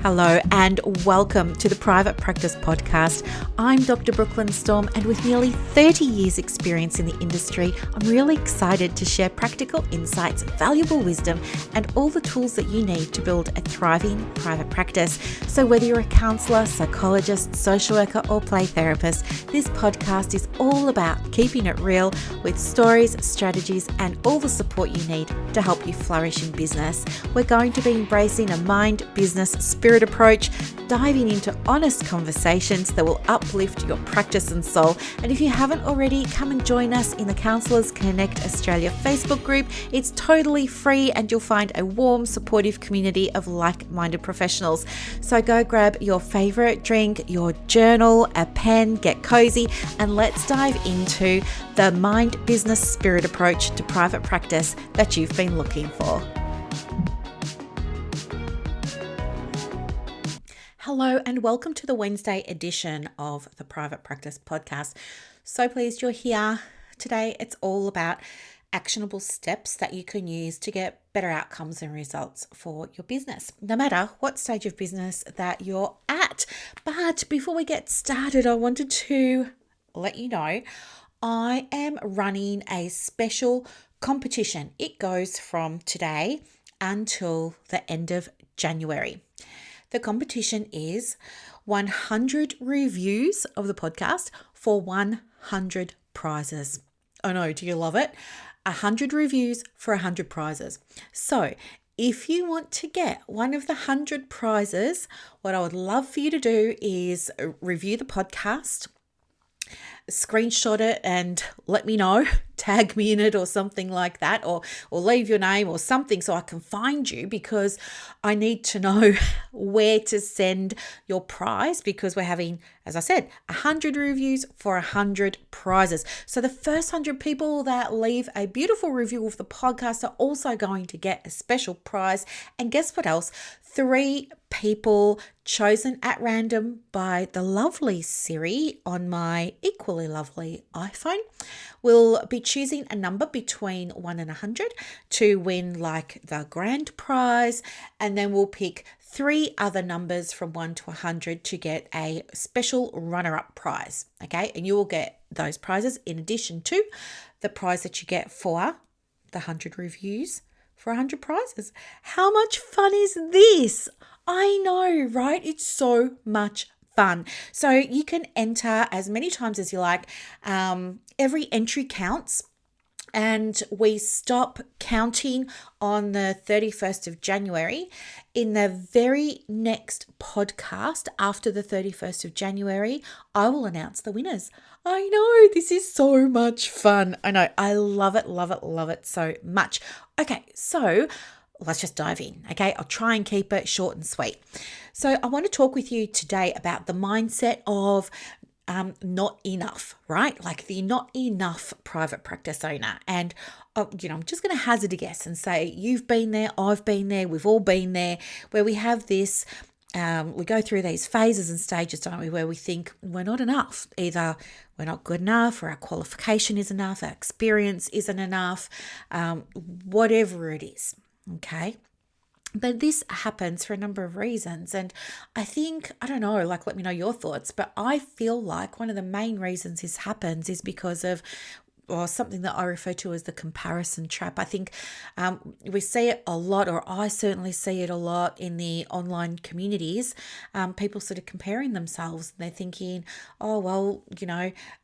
Hello and welcome to the Private Practice Podcast. I'm Dr. Brooklyn Storme, and with nearly 30 years experience in the industry, I'm really excited to share practical insights, valuable wisdom, and all the tools that you need to build a thriving private practice. So whether you're a counsellor, psychologist, social worker, or play therapist, this podcast is all about keeping it real with stories, strategies, and all the support you need to help you flourish in business. We're going to be embracing a mind, business, spirit approach, diving into honest conversations that will uplift your practice and soul. And if you haven't already, come and join us in the Counsellors Connect Australia Facebook group. It's totally free and you'll find a warm, supportive community of like-minded professionals. So go grab your favorite drink, your journal, a pen, get cozy, and let's dive into the mind, business, spirit approach to private practice that you've been looking for. Hello and welcome to the Wednesday edition of the Private Practice Podcast. So pleased you're here. Today it's all about actionable steps that you can use to get better outcomes and results for your business, no matter what stage of business that you're at. But before we get started, I wanted to let you know I am running a special competition. It goes from today until the end of January. The competition is 100 reviews of the podcast for 100 prizes. I know, do you love it? 100 reviews for 100 prizes. So if you want to get one of the 100 prizes, what I would love for you to do is review the podcast, screenshot it and let me know, tag me in it or something like that, or leave your name or something so I can find you, because I need to know where to send your prize, because we're having, as I said, 100 reviews for 100 prizes. So the first 100 people that leave a beautiful review of the podcast are also going to get a special prize. And guess what else? 3 people chosen at random by the lovely Siri on my equally lovely iPhone will be choosing a number between 1 and 100 to win like the grand prize, and then we'll pick 3 other numbers from 1 to 100 to get a special runner-up prize. Okay, and you will get those prizes in addition to the prize that you get for the 100 reviews for 100 prizes. How much fun is this? I know, right? It's so much fun. So you can enter as many times as you like. Every entry counts. And we stop counting on the 31st of January. In the very next podcast after the 31st of January, I will announce the winners. I know, this is so much fun. I know, I love it, love it, love it so much. Okay, so let's just dive in, okay? I'll try and keep it short and sweet. So I want to talk with you today about the mindset of not enough, right? Like the not enough private practice owner. And, I'm just going to hazard a guess and say you've been there, I've been there, we've all been there, where we have this, we go through these phases and stages, don't we, where we think we're not enough. Either we're not good enough, or our qualification isn't enough, our experience isn't enough, whatever it is, okay? But this happens for a number of reasons. And I think, I don't know, like let me know your thoughts, but I feel like one of the main reasons this happens is because of something that I refer to as the comparison trap. I think we see it a lot, or I certainly see it a lot in the online communities. People sort of comparing themselves. They're thinking, oh, well,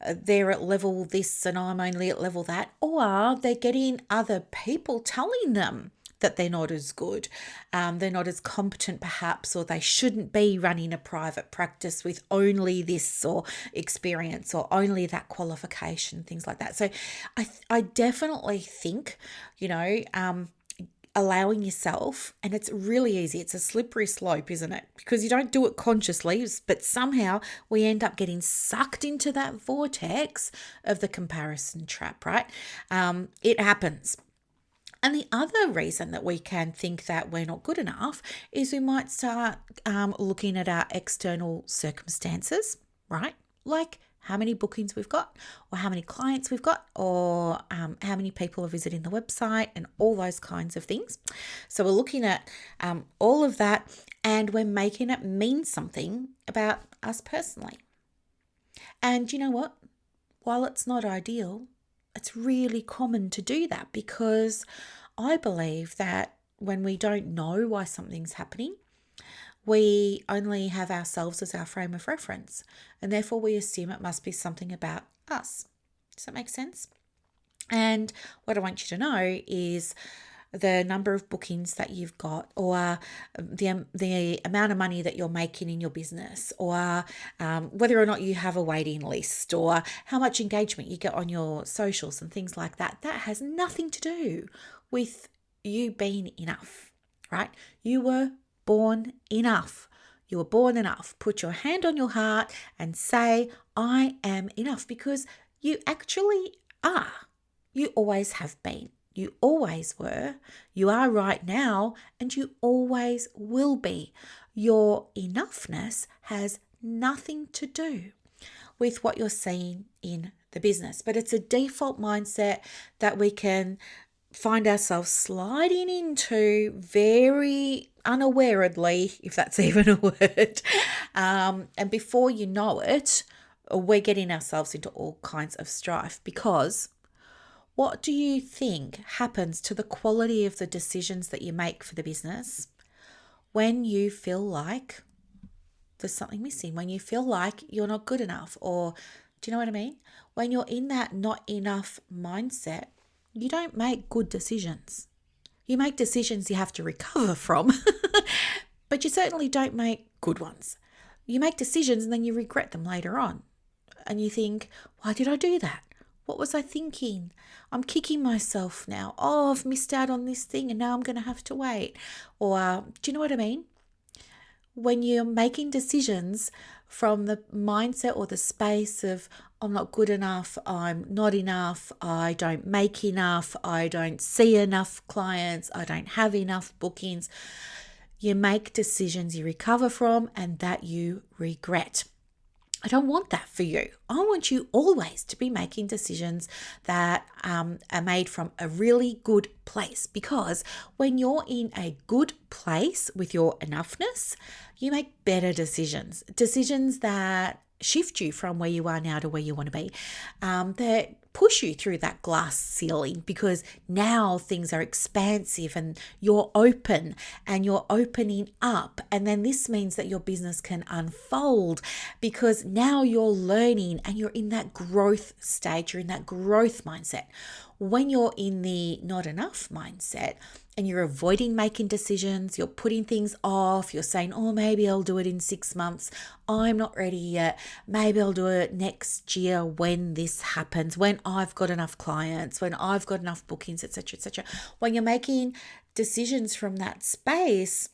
they're at level this and I'm only at level that. Or they're getting other people telling them that they're not as good, they're not as competent perhaps, or they shouldn't be running a private practice with only this or experience or only that qualification, things like that. So I definitely think, allowing yourself, and it's really easy, it's a slippery slope, isn't it? Because you don't do it consciously, but somehow we end up getting sucked into that vortex of the comparison trap, right? It happens. And the other reason that we can think that we're not good enough is we might start looking at our external circumstances, right? Like how many bookings we've got, or how many clients we've got, or how many people are visiting the website, and all those kinds of things. So we're looking at all of that, and we're making it mean something about us personally. And you know what? While it's not ideal, it's really common to do that, because I believe that when we don't know why something's happening, we only have ourselves as our frame of reference, and therefore we assume it must be something about us. Does that make sense? And what I want you to know is the number of bookings that you've got, or the amount of money that you're making in your business, or whether or not you have a waiting list, or how much engagement you get on your socials and things like that. That has nothing to do with you being enough, right? You were born enough. You were born enough. Put your hand on your heart and say, I am enough, because you actually are. You always have been. You always were. You are right now, and you always will be. Your enoughness has nothing to do with what you're seeing in the business, but it's a default mindset that we can find ourselves sliding into very unawarely, if that's even a word. And before you know it, we're getting ourselves into all kinds of strife, because what do you think happens to the quality of the decisions that you make for the business when you feel like there's something missing, when you feel like you're not good enough? Or do you know what I mean? When you're in that not enough mindset, you don't make good decisions. You make decisions you have to recover from, but you certainly don't make good ones. You make decisions and then you regret them later on. And you think, why did I do that? What was I thinking? I'm kicking myself now. Oh, I've missed out on this thing and now I'm going to have to wait. Or do you know what I mean? When you're making decisions from the mindset or the space of, I'm not good enough, I'm not enough, I don't make enough, I don't see enough clients, I don't have enough bookings, you make decisions you recover from and that you regret. I don't want that for you. I want you always to be making decisions that are made from a really good place, because when you're in a good place with your enoughness, you make better decisions that shift you from where you are now to where you want to be, that push you through that glass ceiling, because now things are expansive and you're open and you're opening up. And then this means that your business can unfold, because now you're learning and you're in that growth stage, you're in that growth mindset. When you're in the not enough mindset and you're avoiding making decisions, you're putting things off, you're saying, oh, maybe I'll do it in 6 months. I'm not ready yet. Maybe I'll do it next year when this happens, when I've got enough clients, when I've got enough bookings, etc., etc. When you're making decisions from that space,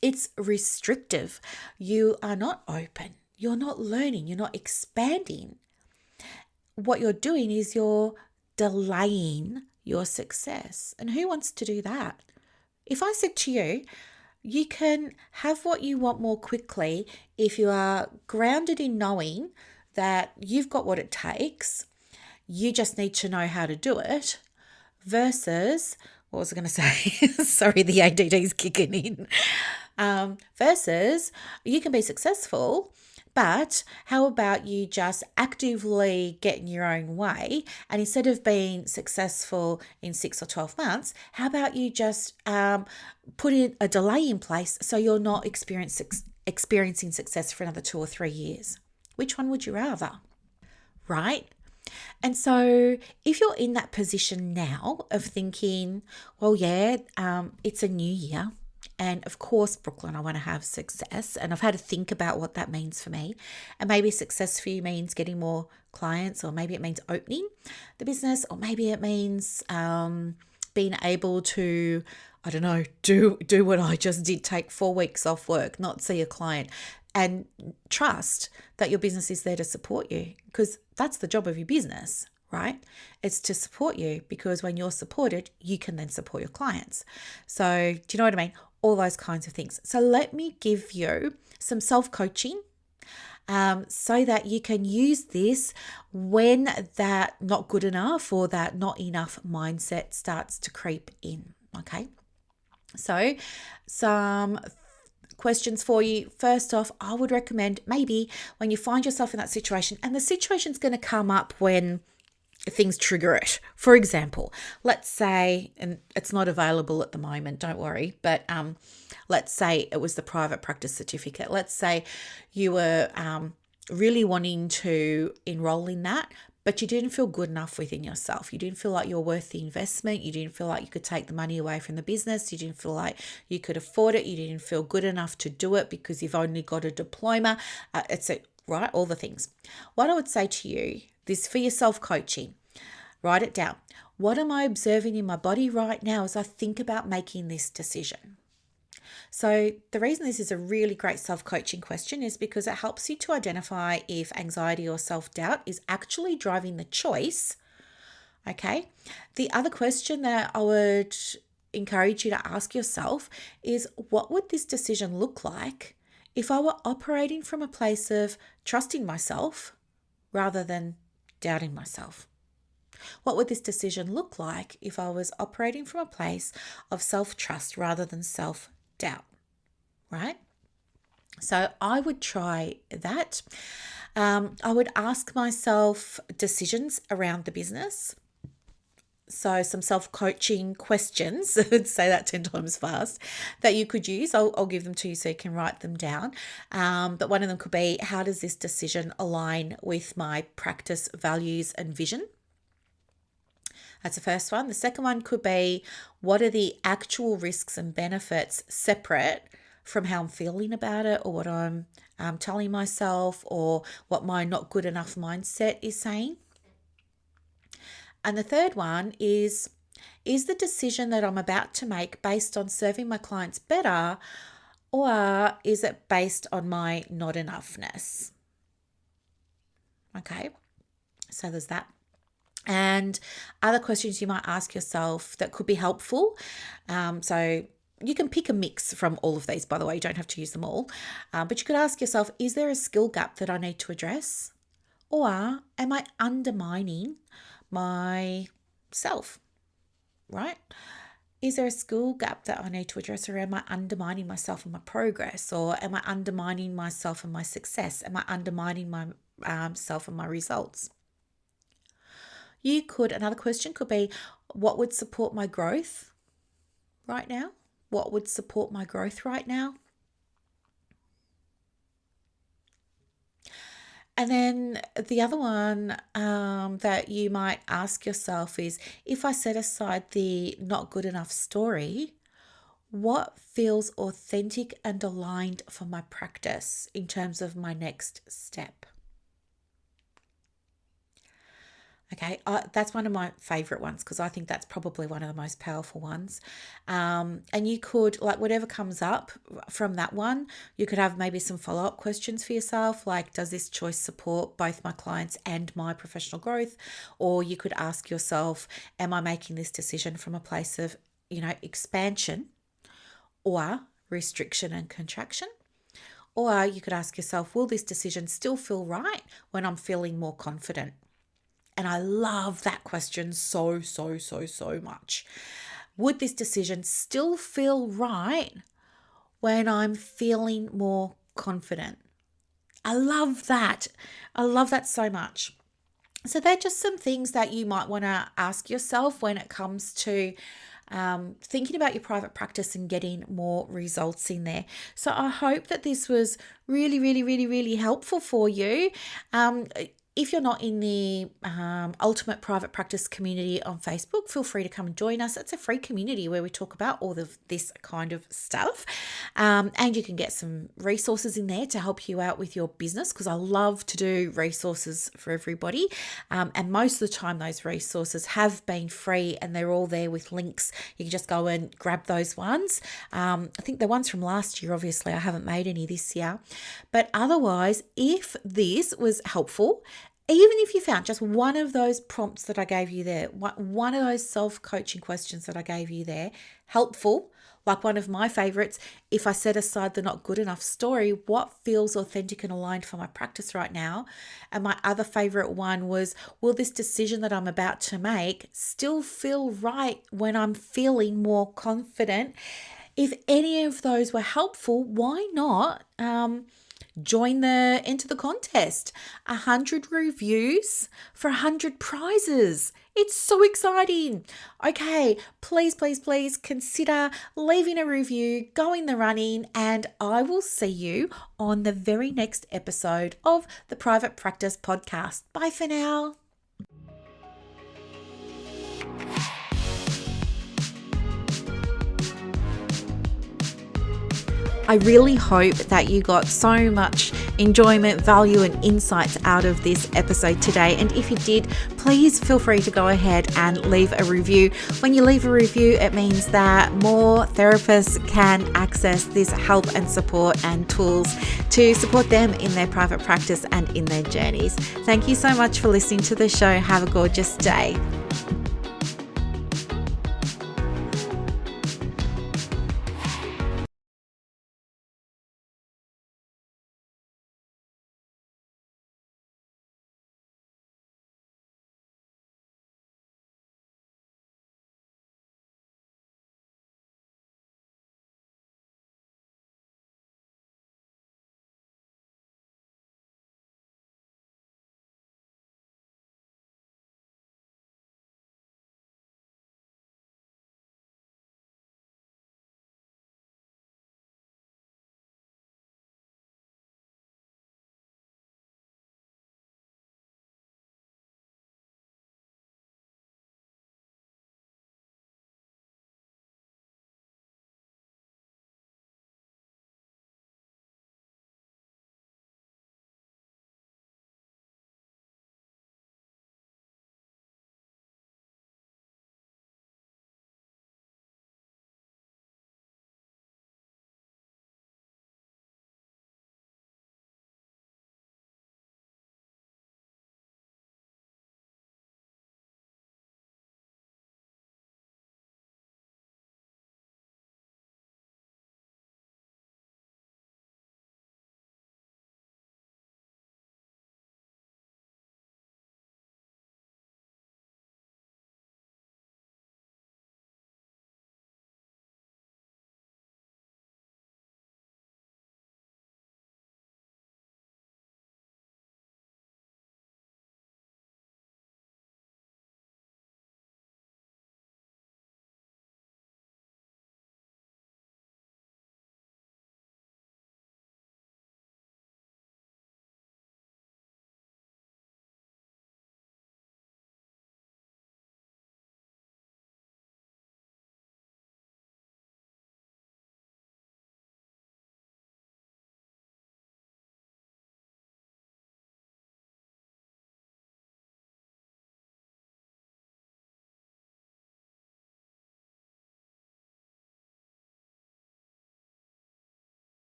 it's restrictive. You are not open. You're not learning. You're not expanding. What you're doing is you're delaying your success. And who wants to do that? If I said to you, you can have what you want more quickly if you are grounded in knowing that you've got what it takes, you just need to know how to do it, versus, what was I going to say? Sorry, the ADD is kicking in. Versus, you can be successful, but how about you just actively get in your own way, and instead of being successful in 6 or 12 months, how about you just put in a delay in place so you're not experiencing success for another 2 or 3 years? Which one would you rather? Right? And so if you're in that position now of thinking, well, yeah, it's a new year, and of course, Brooklyn, I want to have success, and I've had to think about what that means for me. And maybe success for you means getting more clients, or maybe it means opening the business, or maybe it means being able to, I don't know, do what I just did, take 4 weeks off work, not see a client, and trust that your business is there to support you, because that's the job of your business, right? It's to support you, because when you're supported, you can then support your clients. So do you know what I mean? All those kinds of things. So let me give you some self-coaching so that you can use this when that not good enough or that not enough mindset starts to creep in. Okay. So, some questions for you. First off, I would recommend maybe when you find yourself in that situation, and the situation's going to come up when things trigger it. For example, let's say, and it's not available at the moment, don't worry, but let's say it was the private practice certificate. Let's say you were really wanting to enroll in that, but you didn't feel good enough within yourself. You didn't feel like you're worth the investment. You didn't feel like you could take the money away from the business. You didn't feel like you could afford it. You didn't feel good enough to do it because you've only got a diploma, right? All the things. What I would say to you, this for your self-coaching, write it down. What am I observing in my body right now as I think about making this decision? So the reason this is a really great self-coaching question is because it helps you to identify if anxiety or self-doubt is actually driving the choice. Okay. The other question that I would encourage you to ask yourself is, what would this decision look like if I were operating from a place of trusting myself rather than doubting myself? What would this decision look like if I was operating from a place of self-trust rather than self-doubt, right? So I would try that. I would ask myself decisions around the business. So some self-coaching questions, I'd say that 10 times fast, that you could use. I'll give them to you so you can write them down. But one of them could be, how does this decision align with my practice values and vision? That's the first one. The second one could be, what are the actual risks and benefits separate from how I'm feeling about it or what I'm telling myself or what my not good enough mindset is saying? And the third one is the decision that I'm about to make based on serving my clients better, or is it based on my not enoughness? Okay, so there's that. And other questions you might ask yourself that could be helpful. So you can pick a mix from all of these, by the way, you don't have to use them all. But you could ask yourself, is there a skill gap that I need to address? Or am I undermining myself, right? Is there a skill gap that I need to address, or am I undermining myself and my progress? Or am I undermining myself and my success? Am I undermining myself and my results? Another question could be, what would support my growth right now? What would support my growth right now? And then the other one that you might ask yourself is, if I set aside the not good enough story, what feels authentic and aligned for my practice in terms of my next step? Okay, that's one of my favorite ones because I think that's probably one of the most powerful ones. And you could, like, whatever comes up from that one, you could have maybe some follow-up questions for yourself, like, does this choice support both my clients and my professional growth? Or you could ask yourself, am I making this decision from a place of, expansion or restriction and contraction? Or you could ask yourself, will this decision still feel right when I'm feeling more confident? And I love that question so much. Would this decision still feel right when I'm feeling more confident? I love that. I love that so much. So they're just some things that you might want to ask yourself when it comes to thinking about your private practice and getting more results in there. So I hope that this was really helpful for you. If you're not in the Ultimate Private Practice community on Facebook, feel free to come and join us. It's a free community where we talk about all of this kind of stuff. And you can get some resources in there to help you out with your business, because I love to do resources for everybody. And most of the time those resources have been free and they're all there with links. You can just go and grab those ones. I think the ones from last year, obviously, I haven't made any this year. But otherwise, if this was helpful, even if you found just one of those prompts that I gave you there, one of those self-coaching questions that I gave you there helpful, Like one of my favorites, if I set aside the not good enough story, what feels authentic and aligned for my practice right now? And my other favorite one was, will this decision that I'm about to make still feel right when I'm feeling more confident? If any of those were helpful, why not enter the contest? 100 reviews for 100 prizes. It's so exciting. Okay, please consider leaving a review, going the running, and I will see you on the very next episode of the Private Practice Podcast. Bye for now. I really hope that you got so much enjoyment, value, and insights out of this episode today. And if you did, please feel free to go ahead and leave a review. When you leave a review, it means that more therapists can access this help and support and tools to support them in their private practice and in their journeys. Thank you so much for listening to the show. Have a gorgeous day.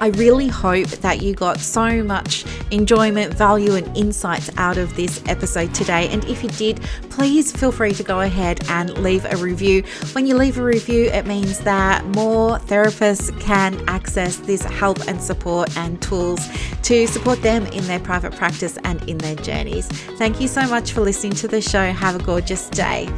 I really hope that you got so much enjoyment, value, and insights out of this episode today. And if you did, please feel free to go ahead and leave a review. When you leave a review, it means that more therapists can access this help and support and tools to support them in their private practice and in their journeys. Thank you so much for listening to the show. Have a gorgeous day.